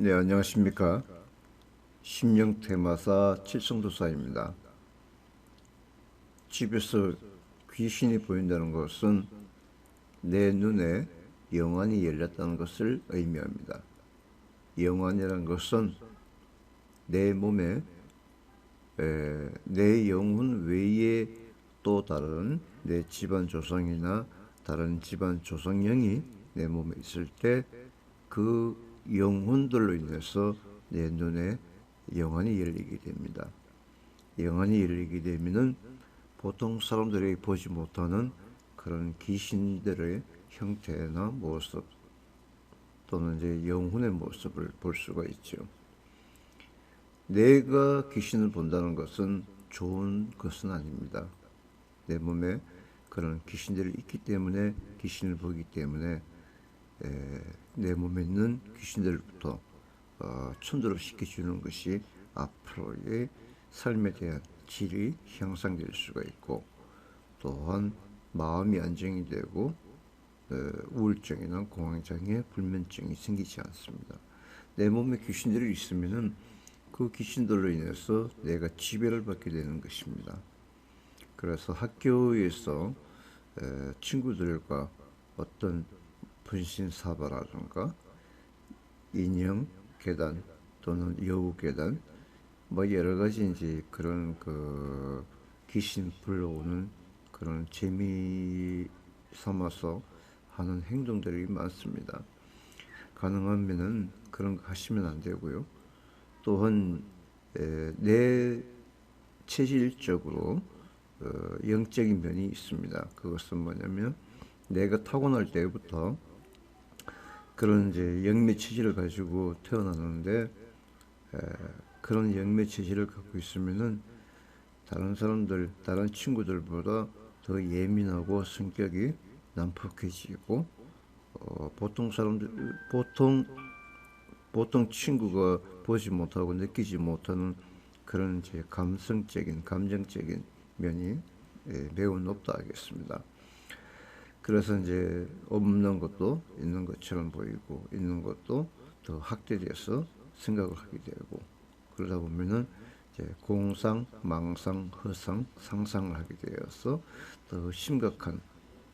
네, 안녕하십니까. 심령테마사 칠성도사입니다. 집에서 귀신이 보인다는 것은 내 눈에 영안이 열렸다는 것을 의미합니다. 영안이라는 것은 내 몸에 내 영혼 외에 또 다른 내 집안 조상이나 다른 집안 조상령이 내 몸에 있을 때 그 영혼들로 인해서 내 눈에 영안이 열리게 됩니다. 영안이 열리게 되면은 보통 사람들이 보지 못하는 그런 귀신들의 형태나 모습 또는 이제 영혼의 모습을 볼 수가 있죠. 내가 귀신을 본다는 것은 좋은 것은 아닙니다. 내 몸에 그런 귀신들이 있기 때문에 귀신을 보기 때문에 내 몸에 있는 귀신들부터 천도를 시켜주는 것이 앞으로의 삶에 대한 질이 향상될 수가 있고 또한 마음이 안정이 되고 우울증이나 공황장애, 불면증이 생기지 않습니다. 내 몸에 귀신들이 있으면은 그 귀신들로 인해서 내가 지배를 받게 되는 것입니다. 그래서 학교에서 친구들과 어떤 분신사바라든가 인형 계단 또는 여우 계단 뭐 여러 가지 이제 그런 그 귀신 불러오는 그런 재미 삼아서 하는 행동들이 많습니다. 가능하면은 그런 거 하시면 안 되고요. 또한 내 체질적으로 영적인 면이 있습니다. 그것은 뭐냐면 내가 타고날 때부터 그런 이제 영매 체질을 가지고 태어나는데 그런 영매 체질을 갖고 있으면은 다른 사람들, 다른 친구들보다 더 예민하고 성격이 난폭해지고 보통 사람들, 보통 친구가 보지 못하고 느끼지 못하는 그런 이제 감성적인, 감정적인 면이 매우 높다 하겠습니다. 그래서 이제 없는 것도 있는 것처럼 보이고 있는 것도 더 확대돼서 생각을 하게 되고 그러다 보면은 이제 공상, 망상, 허상, 상상을 하게 되어서 더 심각한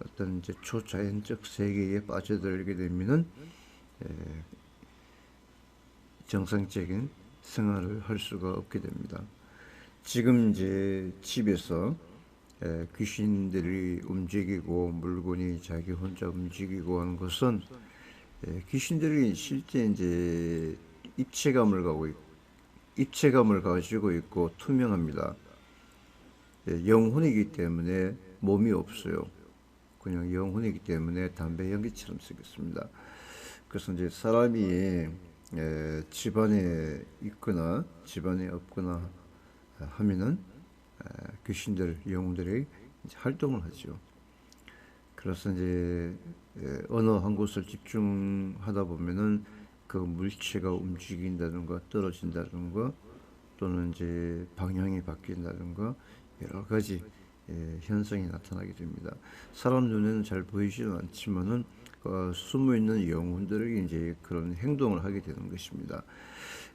어떤 이제 초자연적 세계에 빠져들게 되면은 정상적인 생활을 할 수가 없게 됩니다. 지금 이제 집에서 귀신들이 움직이고 물건이 자기 혼자 움직이고 하는 것은 귀신들이 실제 이제 입체감을 가지고 있고 투명합니다. 영혼이기 때문에 몸이 없어요. 그냥 영혼이기 때문에 담배 연기처럼 생겼습니다. 그래서 이제 사람이 집안에 있거나 집안에 없거나 하면은 귀신들, 영웅들이 이제 활동을 하죠. 그래서 이제 어느 한 곳을 집중하다 보면은 그 물체가 움직인다든가 떨어진다든가 또는 이제 방향이 바뀐다든가 여러 가지 현상이 나타나게 됩니다. 사람 눈에는 잘 보이지는 않지만은 숨어 있는 영혼들이 이제 그런 행동을 하게 되는 것입니다.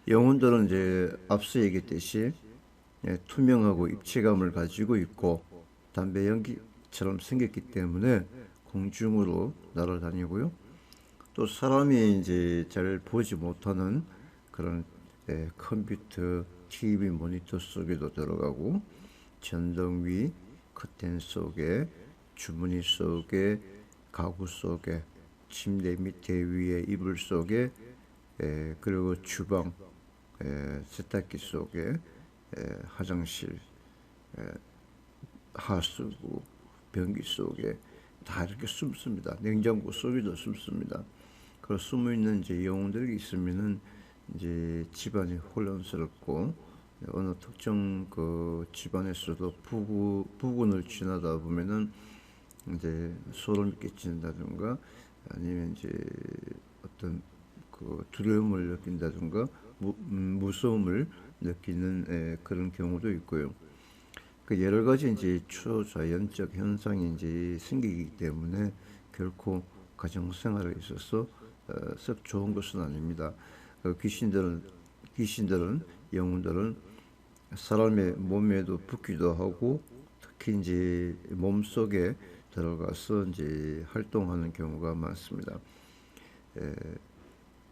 영혼들은 이제 앞서 얘기했듯이 투명하고 입체감을 가지고 있고 담배 연기처럼 생겼기 때문에 공중으로 날아다니고요. 또 사람이 이제 잘 보지 못하는 그런 컴퓨터, TV 모니터 속에도 들어가고 전등 위, 커튼 속에, 주머니 속에, 가구 속에, 침대 밑에 위에 이불 속에 그리고 주방, 세탁기 속에 화장실, 하수구, 변기 속에 다 이렇게 숨습니다. 냉장고 속에도 숨습니다. 그 숨어 있는 이제 영웅들이 있으면은 이제 집안이 혼란스럽고 어느 특정 그 집안에서도 부근을 지나다 보면은 이제 소름이 끼친다든가 아니면 이제 어떤 그 두려움을 느낀다든가 무서움을 느끼는 그런 경우도 있고요. 그 여러 가지 이제 초자연적 현상이 이제 생기기 때문에 결코 가정 생활에 있어서 썩 좋은 것은 아닙니다. 귀신들은 영혼들은 사람의 몸에도 붙기도 하고 특히 이제 몸 속에 들어가서 이제 활동하는 경우가 많습니다.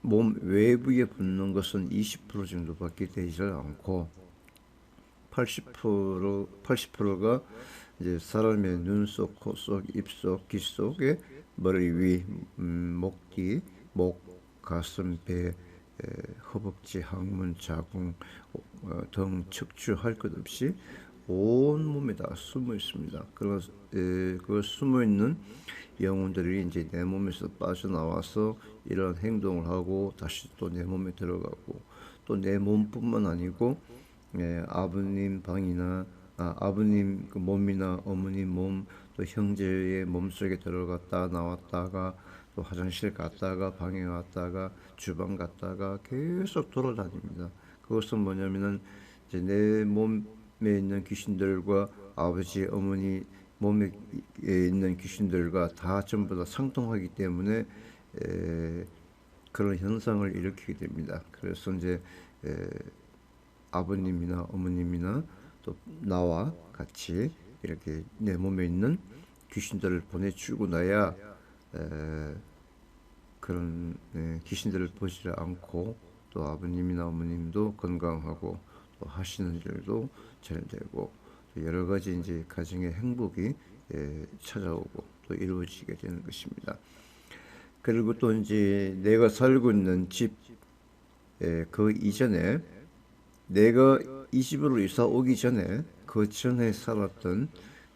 몸 외부에 붙는 것은 20% 정도밖에 되지 않고 80%가 이제 사람의 눈 속, 코 속, 입 속, 귀 속에 머리 위, 목 뒤, 목, 가슴, 배, 허벅지, 항문, 자궁, 등 척추 할 것 없이 온 몸에 다 숨어 있습니다. 그 숨어 있는 영혼들이 이제 내 몸에서 빠져나와서 이런 행동을 하고 다시 또 내 몸에 들어가고 또 내 몸뿐만 아니고 아버님 방이나 아버님 그 몸이나 어머님 몸, 또 형제의 몸 속에 들어갔다 나왔다가 또 화장실 갔다가 방에 왔다가 주방 갔다가 계속 돌아다닙니다. 그것은 뭐냐면은 이제 내 몸에 있는 귀신들과 아버지, 어머니 몸에 있는 귀신들과 다 전부 다 상통하기 때문에 그런 현상을 일으키게 됩니다. 그래서 이제 아버님이나 어머님이나 또 나와 같이 이렇게 내 몸에 있는 귀신들을 보내주고 나야 그런 귀신들을 보지 않고 또 아버님이나 어머님도 건강하고 또 하시는 일도 잘 되고 또 여러 가지 이제 가정의 행복이 찾아오고 또 이루어지게 되는 것입니다. 그리고 또 이제 내가 살고 있는 집 그 이전에 내가 이 집으로 이사 오기 전에 그 전에 살았던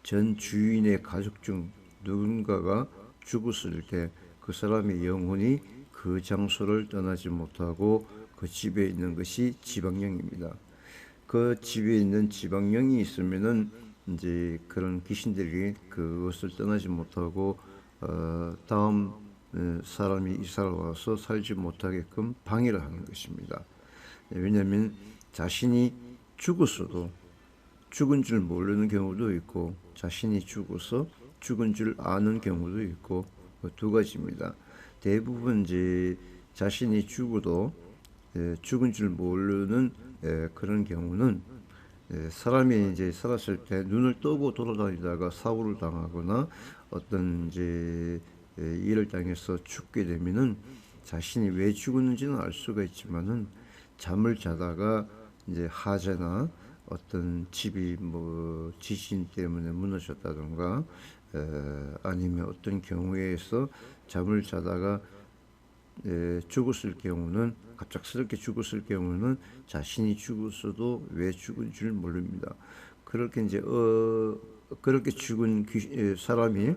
전 주인의 가족 중 누군가가 죽었을 때 그 사람의 영혼이 그 장소를 떠나지 못하고 그 집에 있는 것이 지방령입니다. 그 집에 있는 지방령이 있으면은 이제 그런 귀신들이 그것을 떠나지 못하고 다음 사람이 이사를 와서 살지 못하게끔 방해를 하는 것입니다. 왜냐하면 자신이 죽었어도 죽은 줄 모르는 경우도 있고 자신이 죽어서 죽은 줄 아는 경우도 있고 두 가지입니다. 대부분 이제 자신이 죽어도 죽은 줄 모르는 그런 경우는 사람이 이제 살았을 때 눈을 뜨고 돌아다니다가 사고를 당하거나 어떤 이제 일을 당해서 죽게 되면은 자신이 왜 죽었는지는 알 수가 있지만은 잠을 자다가 이제 하재나 어떤 집이 뭐 지진 때문에 무너졌다던가 아니면 어떤 경우에서 잠을 자다가 죽었을 경우는 갑작스럽게 죽었을 경우는 자신이 죽었어도 왜 죽은 줄 모릅니다. 그렇게 이제 그렇게 죽은 사람이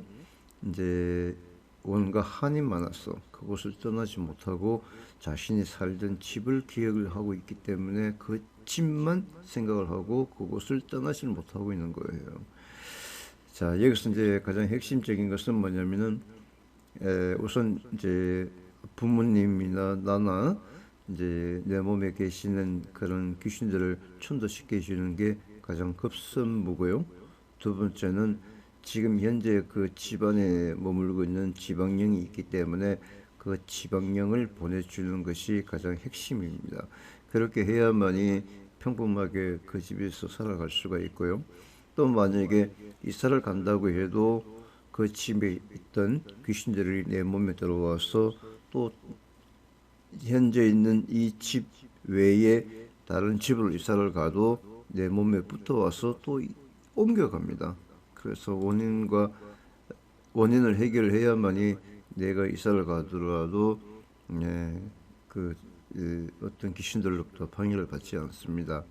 이제 온갖 한이 많아서 그곳을 떠나지 못하고 자신이 살던 집을 기억을 하고 있기 때문에 그 집만 생각을 하고 그곳을 떠나지 못하고 있는 거예요. 자, 여기서 이제 가장 핵심적인 것은 뭐냐면은 우선 이제 부모님이나 나나 이제 내 몸에 계시는 그런 귀신들을 천도시켜 주는 게 가장 급선무고요. 두 번째는 지금 현재 그 집안에 머물고 있는 지방령이 있기 때문에 그 지방령을 보내주는 것이 가장 핵심입니다. 그렇게 해야만이 평범하게 그 집에서 살아갈 수가 있고요. 또 만약에 이사를 간다고 해도 그 집에 있던 귀신들이 내 몸에 들어와서 또 현재 있는 이 집 외에 다른 집으로 이사를 가도 내 몸에 붙어와서 또 옮겨갑니다. 그래서 원인을 해결해야만이 내가 이사를 가더라도 어떤 귀신들로부터 방해를 받지 않습니다.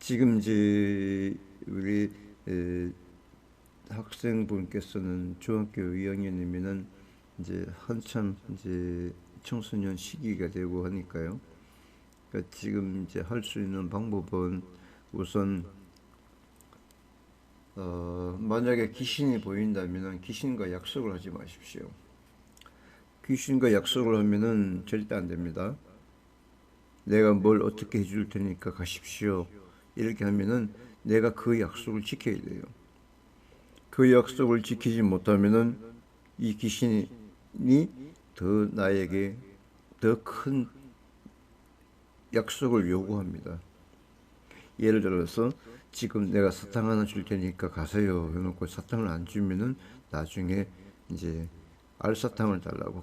지금 이제 우리 학생분께서는 중학교 2학년이면은 이제 한참 이제 청소년 시기가 되고 하니까요. 그러니까 지금 이제 할 수 있는 방법은 우선 만약에 귀신이 보인다면은 귀신과 약속을 하지 마십시오. 귀신과 약속을 하면은 절대 안 됩니다. 내가 뭘 어떻게 해줄 테니까 가십시오. 이렇게 하면은 내가 그 약속을 지켜야 돼요. 그 약속을 지키지 못하면은 이 귀신이 더 나에게 더 큰 약속을 요구합니다. 예를 들어서 지금 내가 사탕 하나 줄 테니까 가세요 해놓고 사탕을 안 주면은 나중에 이제 알사탕을 달라고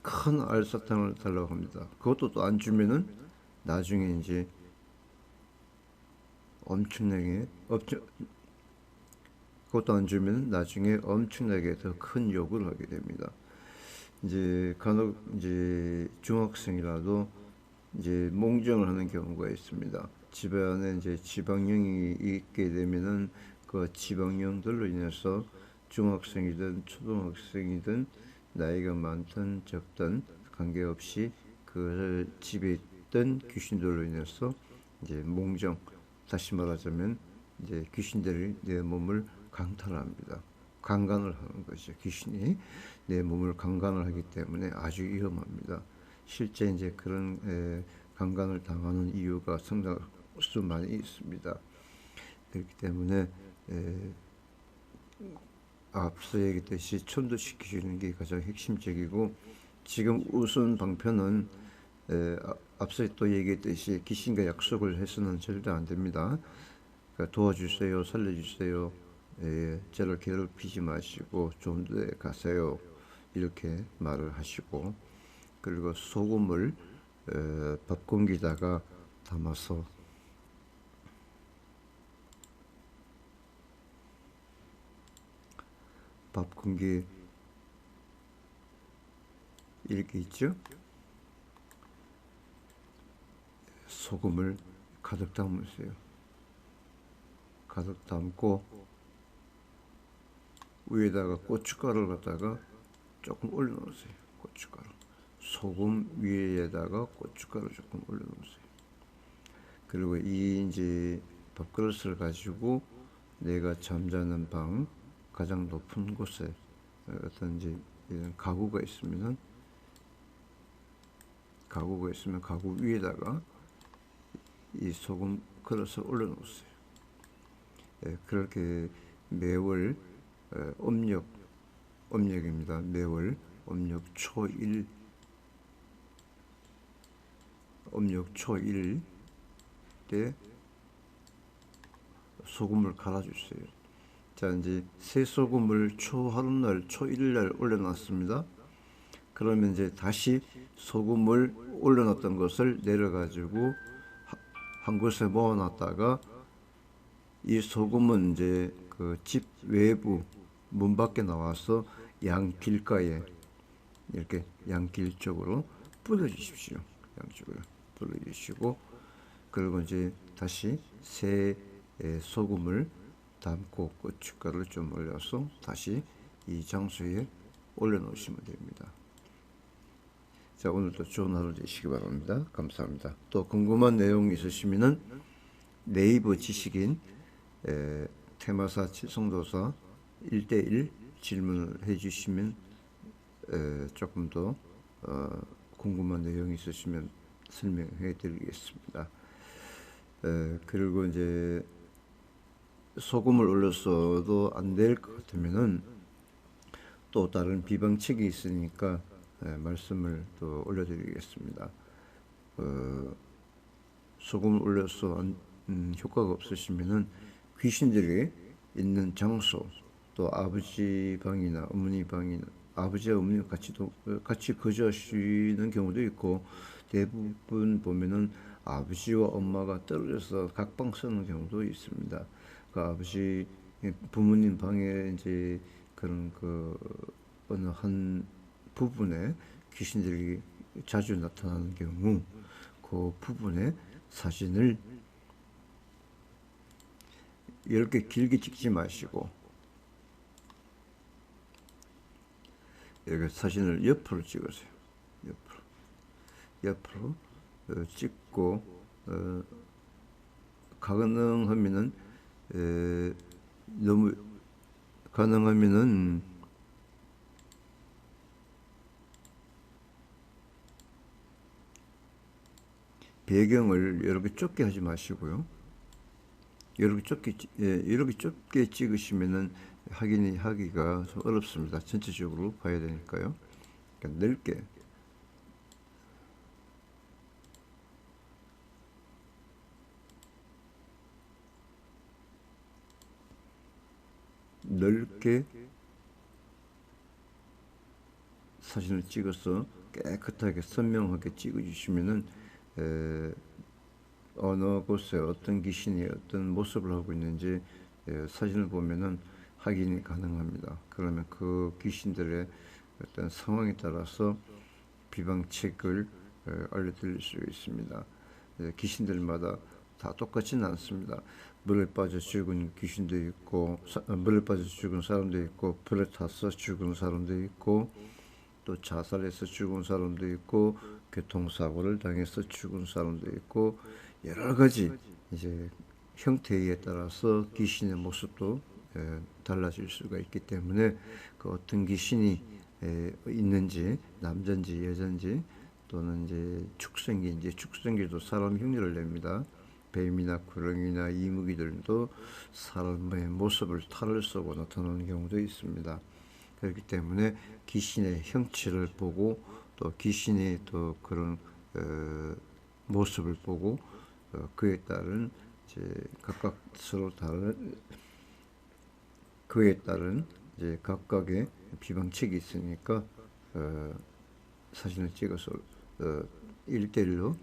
큰 알사탕을 달라고 합니다. 그것도 또 안 주면은 나중에 이제 엄청나게 그것도 안 주면 나중에 엄청나게 더 큰 요구를 하게 됩니다. 이제 간혹 이제 중학생이라도 이제 몽정을 하는 경우가 있습니다. 집안에 이제 지방령이 있게 되면은 그 지방령들로 인해서 중학생이든 초등학생이든 나이가 많든 적든 관계없이 그 집에 있던 귀신들로 인해서 이제 몽정, 다시 말하자면 이제 귀신들이 내 몸을 강탈합니다. 강간을 하는 거죠. 귀신이 내 몸을 강간을 하기 때문에 아주 위험합니다. 실제 이제 그런 강간을 당하는 이유가 상당수 많이 있습니다. 그렇기 때문에 앞서 얘기했듯이 천도시키는 게 가장 핵심적이고, 지금 우선 방편은 앞서 또 얘기했듯이 귀신과 약속을 해서는 절대 안 됩니다. 그러니까 도와주세요, 살려주세요, 저를 괴롭히지 마시고 좋은 데 가세요, 이렇게 말을 하시고, 그리고 소금을 밥 공기다가 담아서 밥 공기 이렇게 있죠? 소금을 가득 담으세요. 가득 담고 위에다가 고춧가루를 갖다가 조금 올려놓으세요. 고춧가루. 소금 위에다가 고춧가루 조금 올려놓으세요. 그리고 이 이제 밥그릇을 가지고 내가 잠자는 방 가장 높은 곳에 어떤 이제 이런 가구가 있으면 가구 위에다가 이 소금 그릇을 올려놓으세요. 그렇게 매월 음력입니다. 매월 음력 초일 때 소금을 갈아주세요. 자, 이제 새 소금을 초하룻날, 초일날 올려놨습니다. 그러면 이제 다시 소금을 올려놨던 것을 내려가지고 한 곳에 모아놨다가, 이 소금은 이제 그 집 외부 문 밖에 나와서 양길가에 이렇게 양길 쪽으로 뿌려주십시오. 양쪽으로 뿌려주시고, 그리고 이제 다시 새 소금을 담고 고춧가루를 좀 올려서 다시 이 장소에 올려놓으시면 됩니다. 자, 오늘도 좋은 하루 되시기 바랍니다. 감사합니다. 또 궁금한 내용 있으시면은 네이버 지식인 테마사 칠성도사 1대1 질문을 해주시면 조금 더 궁금한 내용이 있으시면 설명해 드리겠습니다. 그리고 이제 소금을 올렸어도 안 될 것 같으면은 또 다른 비방책이 있으니까 말씀을 또 올려드리겠습니다. 소금을 올려서 효과가 없으시면은 귀신들이 있는 장소, 또 아버지 방이나 어머니 방이나 아버지와 어머니 같이 거주하시는 경우도 있고, 대부분 보면은 아버지와 엄마가 떨어져서 각방 쓰는 경우도 있습니다. 그 아버지 부모님 방에 이제 그런 그 어느 한 부분에 귀신들이 자주 나타나는 경우, 그 부분의 사진을 이렇게 길게 찍지 마시고 이렇게 사진을 옆으로 찍으세요. 옆으로 찍고 가능하면은 너무 가능하면은 배경을 이렇게 좁게 하지 마시고요. 이렇게 좁게 찍으시면은 하기가 좀 어렵습니다. 전체적으로 봐야 되니까요. 그러니까 넓게 사진을 찍어서 깨끗하게 선명하게 찍어주시면은 어느 곳에 어떤 귀신이 어떤 모습을 하고 있는지 사진을 보면은 확인이 가능합니다. 그러면 그 귀신들의 어떤 상황에 따라서 비방책을 알려드릴 수 있습니다. 귀신들마다 다 똑같지는 않습니다. 물에 빠져 죽은 귀신도 있고, 물에 빠져 죽은 사람도 있고, 불에 타서 죽은 사람도 있고, 또 자살해서 죽은 사람도 있고, 교통사고를 당해서 죽은 사람도 있고, 여러 가지 이제 형태에 따라서 귀신의 모습도 달라질 수가 있기 때문에 그 어떤 귀신이 있는지 남자인지 여자인지 또는 이제 축생기도 사람 흉내를 냅니다. 뱀이나 구렁이나 이무기들도 사람의 모습을 탈을 쏘고 나타나는 경우도 있습니다. 그렇기 때문에 귀신의 형체를 보고 또 귀신의 또 그런 모습을 보고 그에 따른 이제 각각 서로 다른 그에 따른 이제 각각의 비방책이 있으니까 사진을 찍어서 1대1로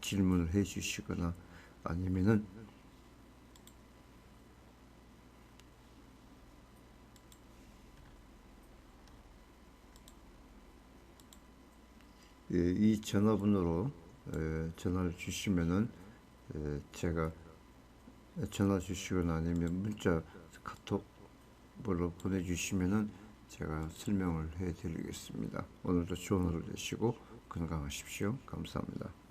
질문을 해 주시거나 아니면은 이 전화번호로 전화를 주시면은 제가 전화 주시거나 아니면 문자 카톡으로 보내주시면은 제가 설명을 해드리겠습니다. 오늘도 좋은 하루 되시고 건강하십시오. 감사합니다.